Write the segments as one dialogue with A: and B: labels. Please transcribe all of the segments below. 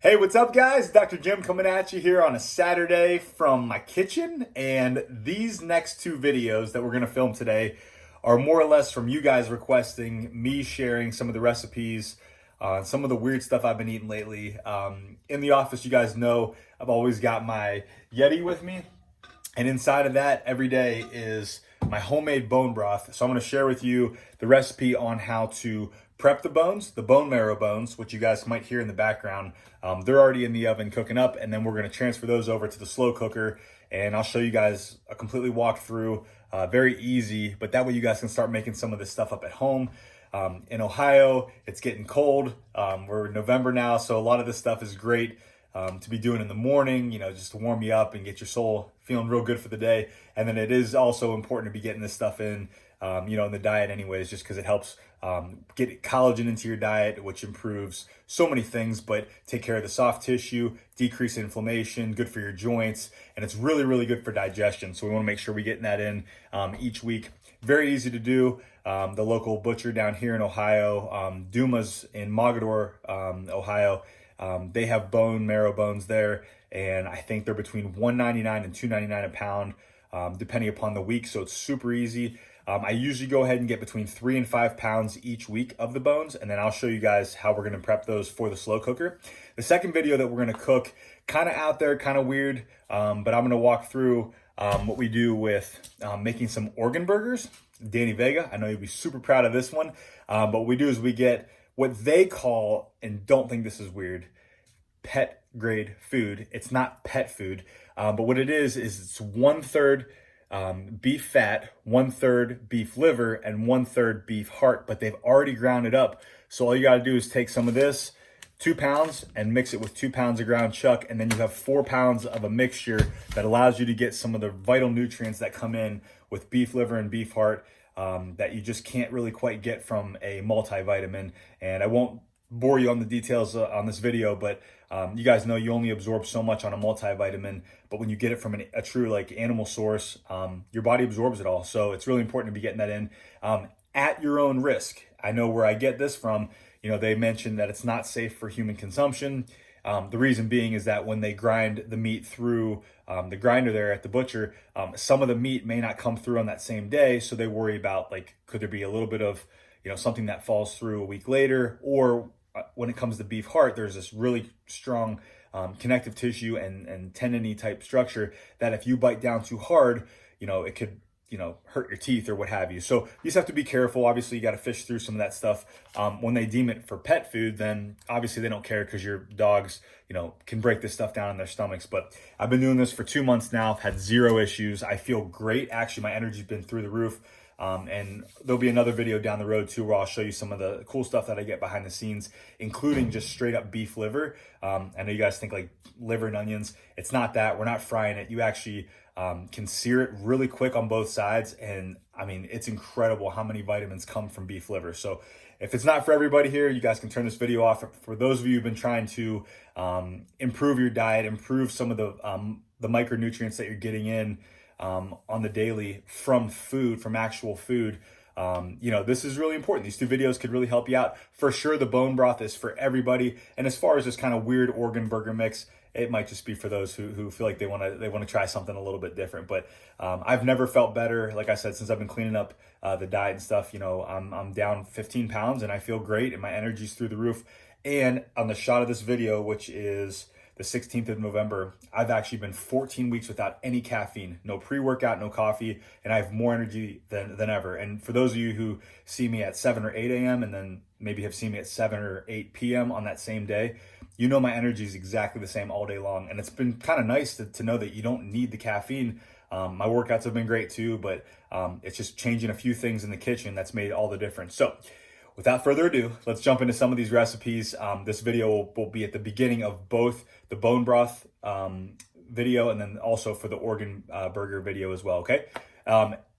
A: Hey, what's up, guys? Dr. Jim coming at you here on a Saturday from my kitchen. And these next two videos that we're going to film today are more or less from you guys requesting me sharing some of the recipes, some of the weird stuff I've been eating lately. In the office, you guys know I've always got my Yeti with me. And inside of that every day is my homemade bone broth. So I'm going to share with you the recipe on how to prep the bones, the bone marrow bones, which you guys might hear in the background. They're already in the oven cooking up, and then we're going to transfer those over to the slow cooker. And I'll show you guys a completely walk through, very easy, but that way you guys can start making some of this stuff up at home. In Ohio, it's getting cold. We're in November now, so a lot of this stuff is great to be doing in the morning, just to warm you up and get your soul feeling real good for the day. And then it is also important to be getting this stuff in the diet anyways, just because it helps get collagen into your diet, which improves so many things, but take care of the soft tissue, decrease inflammation, good for your joints, and it's really, really good for digestion. So we want to make sure we're getting that in each week. Very easy to do. The local butcher down here in Ohio, Duma's in Mogador, Ohio, they have bone marrow bones there, and I think they're between $1.99 and $2.99 a pound, depending upon the week. So it's super easy. I usually go ahead and get between 3 and 5 pounds each week of the bones, and then I'll show you guys how we're going to prep those for the slow cooker. The second video that we're going to cook, kind of out there, kind of weird, but I'm going to walk through what we do with making some organ burgers. Danny Vega, I know you'll be super proud of this one, but what we do is we get what they call, and don't think this is weird, pet grade food. It's not pet food, but what it is it's 1/3 beef fat, 1/3 beef liver, and 1/3 beef heart, but they've already ground it up. So all you got to do is take some of this, 2 pounds, and mix it with 2 pounds of ground chuck, and then you have 4 pounds of a mixture that allows you to get some of the vital nutrients that come in with beef liver and beef heart that you just can't really quite get from a multivitamin. And I won't bore you on the details on this video, but you guys know you only absorb so much on a multivitamin, but when you get it from a true animal source, your body absorbs it all. So it's really important to be getting that in at your own risk. I know where I get this from. They mentioned that it's not safe for human consumption. The reason being is that when they grind the meat through the grinder there at the butcher, some of the meat may not come through on that same day. So they worry about could there be a little bit of, something that falls through a week later, or when it comes to beef heart, there's this really strong connective tissue and tendony type structure that if you bite down too hard, it could, hurt your teeth or what have you. So you just have to be careful. Obviously, you got to fish through some of that stuff. When they deem it for pet food, then obviously they don't care because your dogs, can break this stuff down in their stomachs. But I've been doing this for 2 months now. I've had zero issues. I feel great. Actually, my energy's been through the roof. And there'll be another video down the road too where I'll show you some of the cool stuff that I get behind the scenes, including just straight up beef liver. I know you guys think liver and onions. It's not that. We're not frying it. You actually can sear it really quick on both sides. And I mean, it's incredible how many vitamins come from beef liver. So if it's not for everybody here, you guys can turn this video off. For those of you who've been trying to improve your diet, improve some of the micronutrients that you're getting in on the daily from food, from actual food, this is really important. These two videos could really help you out. For sure, the bone broth is for everybody. And as far as this kind of weird organ burger mix, it might just be for those who feel like they want to try something a little bit different. But I've never felt better. Like I said, since I've been cleaning up the diet and stuff, I'm down 15 pounds and I feel great and my energy's through the roof. And on the shot of this video, which is the 16th of November, I've actually been 14 weeks without any caffeine, no pre-workout, no coffee, and I have more energy than ever. And for those of you who see me at 7 or 8 a.m. and then maybe have seen me at 7 or 8 p.m. on that same day, my energy is exactly the same all day long. And it's been kind of nice to know that you don't need the caffeine. My workouts have been great too, but it's just changing a few things in the kitchen that's made all the difference. So without further ado, let's jump into some of these recipes. This video will be at the beginning of both the bone broth video and then also for the organ burger video as well, okay?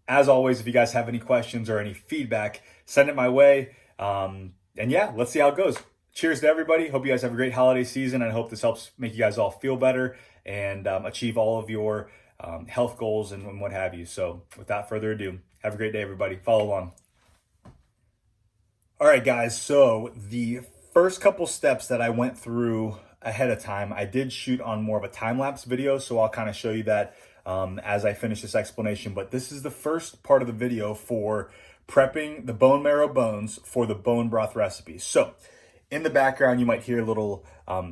A: As always, if you guys have any questions or any feedback, send it my way. And yeah, let's see how it goes. Cheers to everybody. Hope you guys have a great holiday season. I hope this helps make you guys all feel better and achieve all of your health goals and what have you. So without further ado, have a great day, everybody. Follow along. All right, guys. So the first couple steps that I went through ahead of time. I did shoot on more of a time-lapse video, so I'll kind of show you that as I finish this explanation. But this is the first part of the video for prepping the bone marrow bones for the bone broth recipe. So in the background, you might hear a little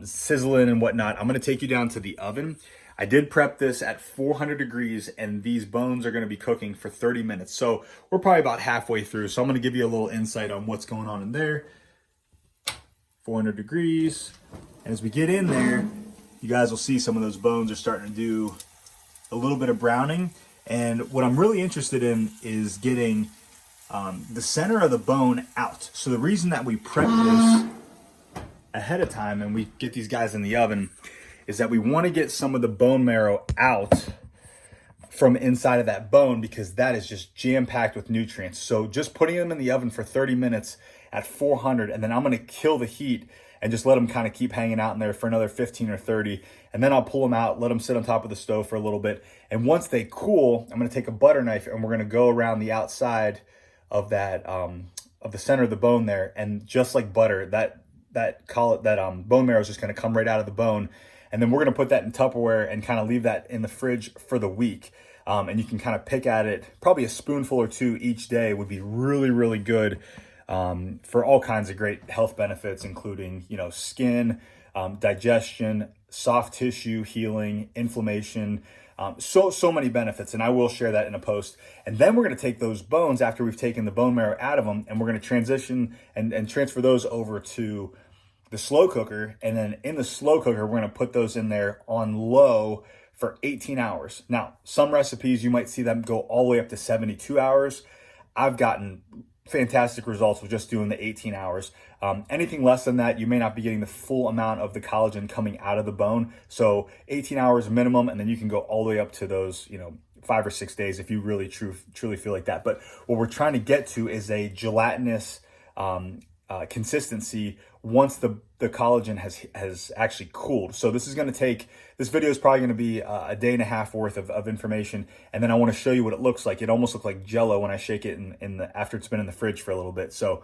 A: sizzling and whatnot. I'm going to take you down to the oven. I did prep this at 400 degrees, and these bones are going to be cooking for 30 minutes. So we're probably about halfway through. So I'm going to give you a little insight on what's going on in there. 400 degrees. And as we get in there, you guys will see some of those bones are starting to do a little bit of browning. And what I'm really interested in is getting the center of the bone out. So the reason that we prep this ahead of time and we get these guys in the oven is that we want to get some of the bone marrow out from inside of that bone, because that is just jam-packed with nutrients. So just putting them in the oven for 30 minutes at 400, and then I'm going to kill the heat and just let them kind of keep hanging out in there for another 15 or 30. And then I'll pull them out, let them sit on top of the stove for a little bit. And once they cool, I'm going to take a butter knife and we're going to go around the outside of that, of the center of the bone there. And just like butter, that bone marrow is just going to come right out of the bone. And then we're going to put that in Tupperware and kind of leave that in the fridge for the week. And you can kind of pick at it. Probably a spoonful or two each day would be really, really good for all kinds of great health benefits, including, you know, skin, digestion, soft tissue healing, inflammation, so many benefits. And I will share that in a post. And then we're going to take those bones after we've taken the bone marrow out of them, and we're going to transition and transfer those over to the slow cooker. And then in the slow cooker, we're going to put those in there on low for 18 hours. Now, some recipes, you might see them go all the way up to 72 hours. I've gotten fantastic results with just doing the 18 hours. Anything less than that, you may not be getting the full amount of the collagen coming out of the bone. So 18 hours minimum, and then you can go all the way up to those, you know, 5 or 6 days if you really truly feel like that. But what we're trying to get to is a gelatinous consistency once the collagen has actually cooled. So this video is probably going to be a day and a half worth of information, and then I want to show you what it looks like. It almost looks like Jello when I shake it after it's been in the fridge for a little bit. So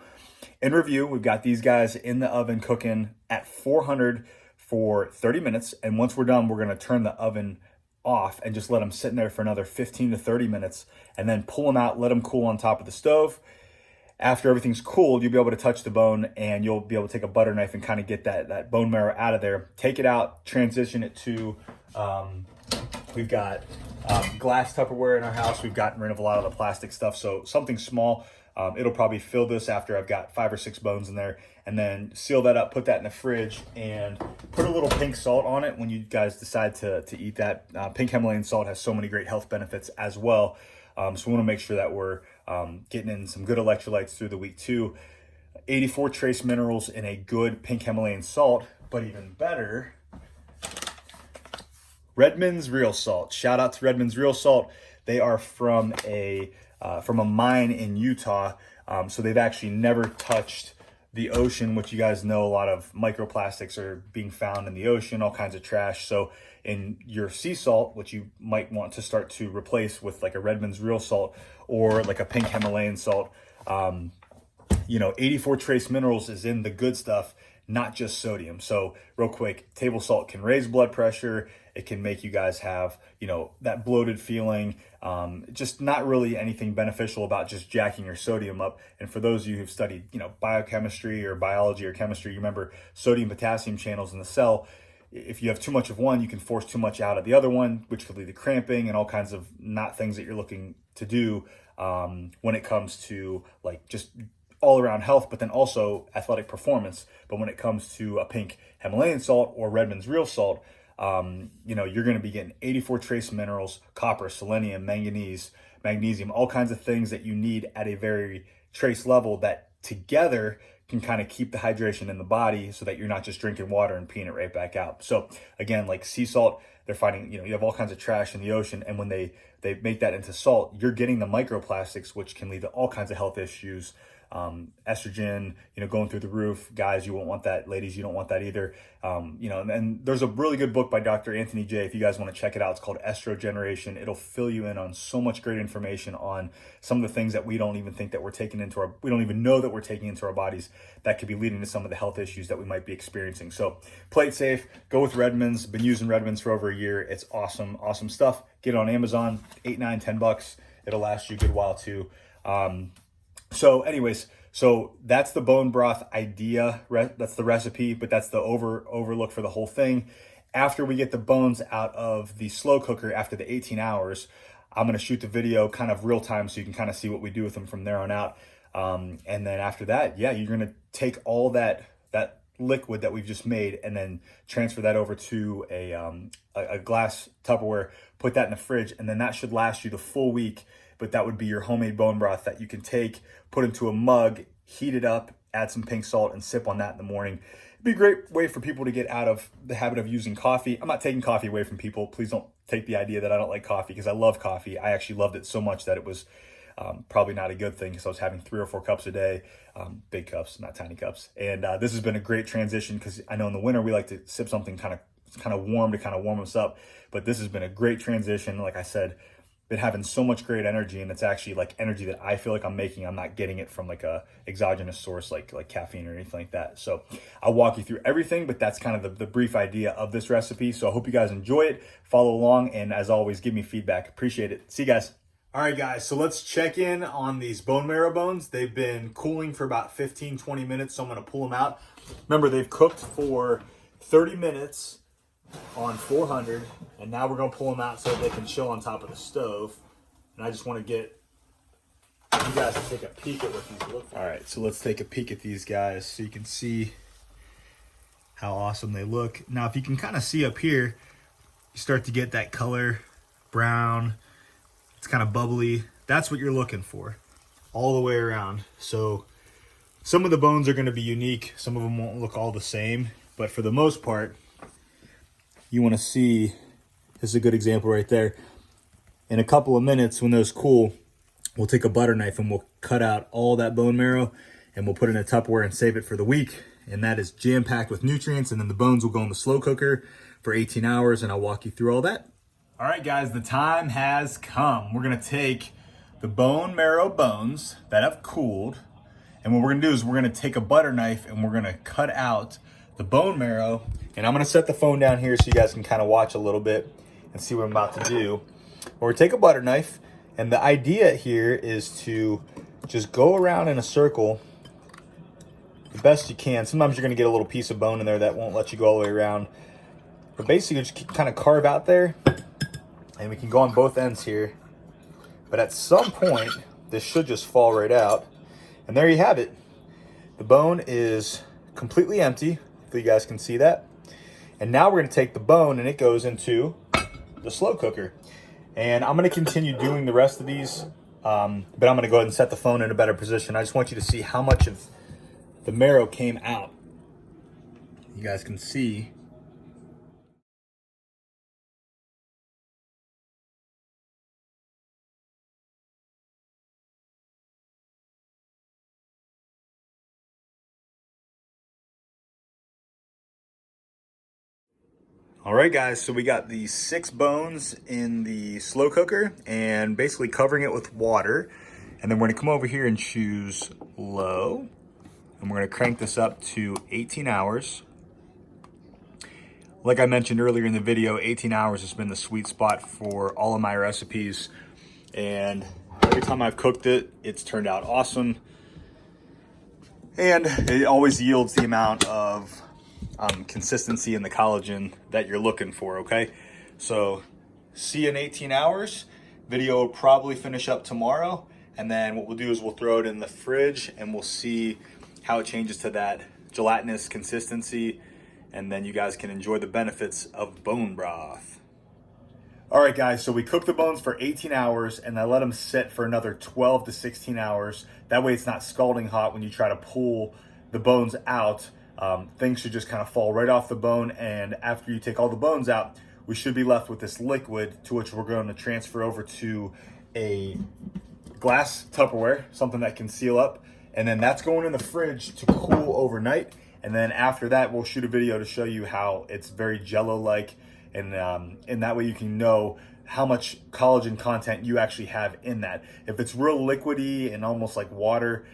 A: in review, we've got these guys in the oven cooking at 400 for 30 minutes, and once we're done, we're going to turn the oven off and just let them sit in there for another 15 to 30 minutes, and then pull them out, let them cool on top of the stove. After everything's cooled, you'll be able to touch the bone, and you'll be able to take a butter knife and kind of get that bone marrow out of there. Take it out, transition it to, we've got glass Tupperware in our house. We've gotten rid of a lot of the plastic stuff, so something small. It'll probably fill this after I've got 5 or 6 bones in there, and then seal that up, put that in the fridge, and put a little pink salt on it when you guys decide to eat that. Pink Himalayan salt has so many great health benefits as well. So we want to make sure that we're getting in some good electrolytes through the week too. 84 trace minerals in a good pink Himalayan salt, but even better, Redmond's Real Salt. Shout out to Redmond's Real Salt. They are from a mine in Utah. So they've actually never touched the ocean, which you guys know a lot of microplastics are being found in the ocean, all kinds of trash. So in your sea salt, which you might want to start to replace with like a Redmond's Real Salt or like a pink Himalayan salt, 84 trace minerals is in the good stuff, not just sodium. So real quick, table salt can raise blood pressure. It can make you guys have, that bloated feeling. Just not really anything beneficial about just jacking your sodium up. And for those of you who've studied, biochemistry or biology or chemistry, you remember sodium potassium channels in the cell. If you have too much of one, you can force too much out of the other one, which could lead to cramping and all kinds of not things that you're looking to do when it comes to like just all around health, but then also athletic performance. But when it comes to a pink Himalayan salt or Redmond's Real Salt, you're going to be getting 84 trace minerals, copper, selenium, manganese, magnesium, all kinds of things that you need at a very trace level that together can kind of keep the hydration in the body so that you're not just drinking water and peeing it right back out. So again, like sea salt, they're finding, you have all kinds of trash in the ocean. And when they make that into salt, you're getting the microplastics, which can lead to all kinds of health issues, estrogen, going through the roof. Guys, you won't want that. Ladies, you don't want that either. And there's a really good book by Dr. Anthony J. If you guys want to check it out, it's called Estrogeneration. It'll fill you in on so much great information on some of the things that we don't even think that we're taking we don't even know that we're taking into our bodies that could be leading to some of the health issues that we might be experiencing. So play it safe. Go with Redmond's. Been using Redmond's for over a year. It's awesome, awesome stuff. Get it on Amazon, $8, $9, $10. It'll last you a good while too. So anyways, so that's the bone broth idea. That's the recipe, but that's the overlook for the whole thing. After we get the bones out of the slow cooker after the 18 hours, I'm going to shoot the video kind of real time so you can kind of see what we do with them from there on out. And then after that, yeah, you're going to take all that liquid that we've just made and then transfer that over to a glass Tupperware, put that in the fridge, and then that should last you the full week. But that would be your homemade bone broth that you can take, put into a mug, heat it up, add some pink salt, and sip on that in the morning. It'd be a great way for people to get out of the habit of using coffee. I'm not taking coffee away from people. Please don't take the idea that I don't like coffee, because I love coffee. I actually loved it so much that it was probably not a good thing, because I was having 3 or 4 cups a day, big cups, not tiny cups. And this has been a great transition, because I know in the winter we like to sip something kind of warm to kind of warm us up. But this has been a great transition. Like I said, been having so much great energy, and it's actually like energy that I feel like I'm making. I'm not getting it from like a exogenous source like caffeine or anything like that. So I'll walk you through everything, but that's kind of the brief idea of this recipe. So I hope you guys enjoy it, follow along, and as always, give me feedback. Appreciate it. See you guys. All right, guys, so let's check in on these bone marrow bones. They've been cooling for about 15, 20 minutes, so I'm gonna pull them out. Remember, they've cooked for 30 minutes on 400, and now we're gonna pull them out so that they can chill on top of the stove. And I just want to get you guys to take a peek at what these look like. All right, so let's take a peek at these guys so you can see how awesome they look. Now, if you can kind of see up here, you start to get that color, brown. It's kind of bubbly. That's what you're looking for all the way around. So some of the bones are going to be unique. Some of them won't look all the same, but for the most part, you want to see, this is a good example right there. In a couple of minutes, when those cool, we'll take a butter knife and we'll cut out all that bone marrow, and we'll put it in a Tupperware and save it for the week. And that is jam-packed with nutrients. And then the bones will go in the slow cooker for 18 hours, and I'll walk you through all that. All right, guys, the time has come. We're gonna take the bone marrow bones that have cooled, and what we're gonna do is we're gonna take a butter knife and we're gonna cut out the bone marrow. And I'm gonna set the phone down here so you guys can kind of watch a little bit and see what I'm about to do. Or take a butter knife, and the idea here is to just go around in a circle the best you can. Sometimes you're gonna get a little piece of bone in there that won't let you go all the way around. But basically just kind of carve out there, and we can go on both ends here. But at some point, this should just fall right out. And there you have it. The bone is completely empty. Hopefully you guys can see that. And now we're gonna take the bone and it goes into the slow cooker. And I'm gonna continue doing the rest of these, but I'm gonna go ahead and set the phone in a better position. I just want you to see how much of the marrow came out. You guys can see. All right, guys, so we got the 6 bones in the slow cooker and basically covering it with water. And then we're gonna come over here and choose low. And we're gonna crank this up to 18 hours. Like I mentioned earlier in the video, 18 hours has been the sweet spot for all of my recipes. And every time I've cooked it, it's turned out awesome. And it always yields the amount of consistency in the collagen that you're looking for, okay? So see you in 18 hours. Video will probably finish up tomorrow. And then what we'll do is we'll throw it in the fridge and we'll see how it changes to that gelatinous consistency. And then you guys can enjoy the benefits of bone broth. All right, guys, so we cooked the bones for 18 hours and I let them sit for another 12 to 16 hours. That way it's not scalding hot when you try to pull the bones out. Things should just kind of fall right off the bone, and after you take all the bones out, we should be left with this liquid, to which we're going to transfer over to a glass Tupperware, something that can seal up, And then that's going in the fridge to cool overnight. And then after that, we'll shoot a video to show you how it's very jello-like. And that way you can know how much collagen content you actually have in that. If it's real liquidy and almost like water,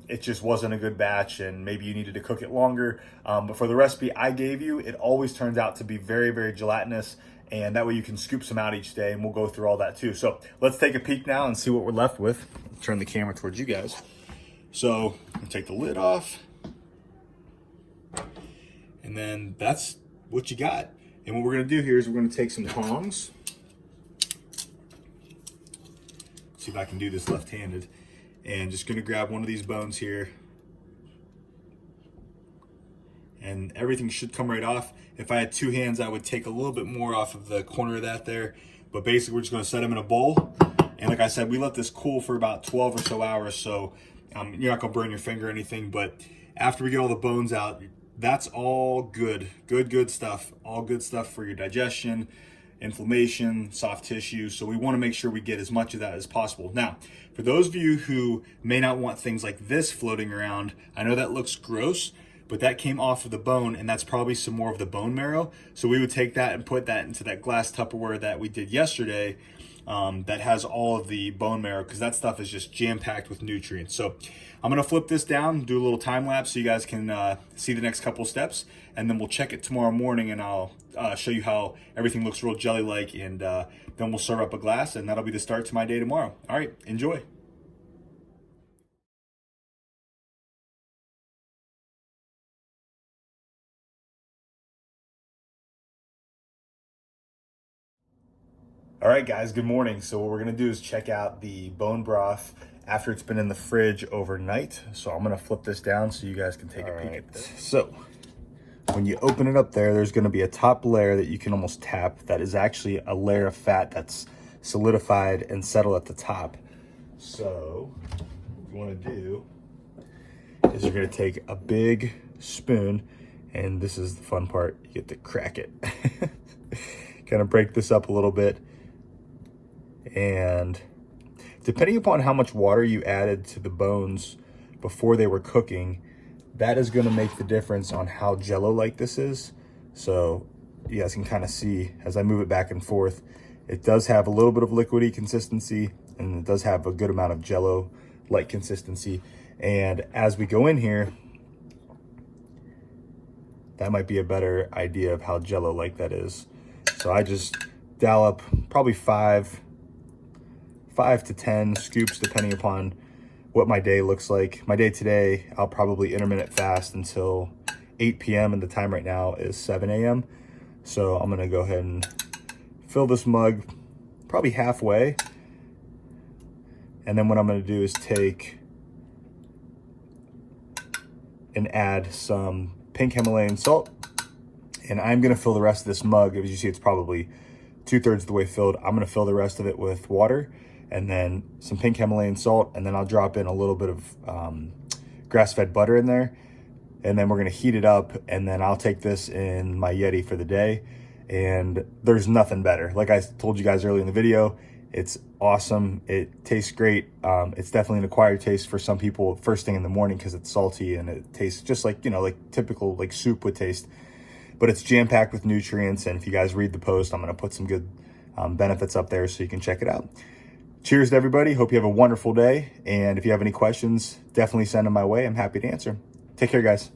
A: it just wasn't a good batch and maybe you needed to cook it longer. But for the recipe I gave you, it always turns out to be very, very gelatinous. And that way you can scoop some out each day, and we'll go through all that too. So let's take a peek now and see what we're left with. Turn the camera towards you guys. So I'll take the lid off. And then that's what you got. And what we're gonna do here is we're gonna take some tongs. See if I can do this left-handed. And just gonna grab one of these bones here. And everything should come right off. If I had two hands, I would take a little bit more off of the corner of that there. But basically, we're just gonna set them in a bowl. And like I said, we let this cool for about 12 or so hours. So you're not gonna burn your finger or anything. But after we get all the bones out, that's all good. Good stuff. All good stuff for your digestion, inflammation, soft tissue. So we wanna make sure we get as much of that as possible. Now, for those of you who may not want things like this floating around, I know that looks gross, but that came off of the bone, and that's probably some more of the bone marrow. So we would take that and put that into that glass Tupperware that we did yesterday that has all of the bone marrow, because that stuff is just jam-packed with nutrients. So I'm gonna flip this down, do a little time lapse so you guys can see the next couple steps, and then we'll check it tomorrow morning, and I'll show you how everything looks real jelly-like, and then we'll serve up a glass, and that'll be the start to my day tomorrow. All right, enjoy. All right, guys, good morning. So what we're gonna do is check out the bone broth after it's been in the fridge overnight. So I'm gonna flip this down so you guys can take a peek at this. So when you open it up there, there's gonna be a top layer that you can almost tap. That is actually a layer of fat that's solidified and settled at the top. So what you wanna do is you're gonna take a big spoon, and this is the fun part, you get to crack it. Kind of break this up a little bit. And depending upon how much water you added to the bones before they were cooking, that is gonna make the difference on how jello-like this is. So you guys can kind of see as I move it back and forth, it does have a little bit of liquidy consistency, and it does have a good amount of jello-like consistency. And as we go in here, that might be a better idea of how jello-like that is. So I just dollop probably five to 10 scoops, depending upon what my day looks like. My day today, I'll probably intermittent fast until 8 p.m. and the time right now is 7 a.m. So I'm gonna go ahead and fill this mug probably halfway. And then what I'm gonna do is take and add some pink Himalayan salt. And I'm gonna fill the rest of this mug. As you see, it's probably 2/3 of the way filled. I'm gonna fill the rest of it with water and then some pink Himalayan salt. And then I'll drop in a little bit of grass-fed butter in there. And then we're gonna heat it up. And then I'll take this in my Yeti for the day. And there's nothing better. Like I told you guys earlier in the video, it's awesome. It tastes great. It's definitely an acquired taste for some people first thing in the morning because it's salty and it tastes just like, you know, like typical like soup would taste. But it's jam-packed with nutrients, and if you guys read the post, I'm gonna put some good benefits up there so you can check it out. Cheers to everybody. Hope you have a wonderful day, and if you have any questions, definitely send them my way. I'm happy to answer. Take care, guys.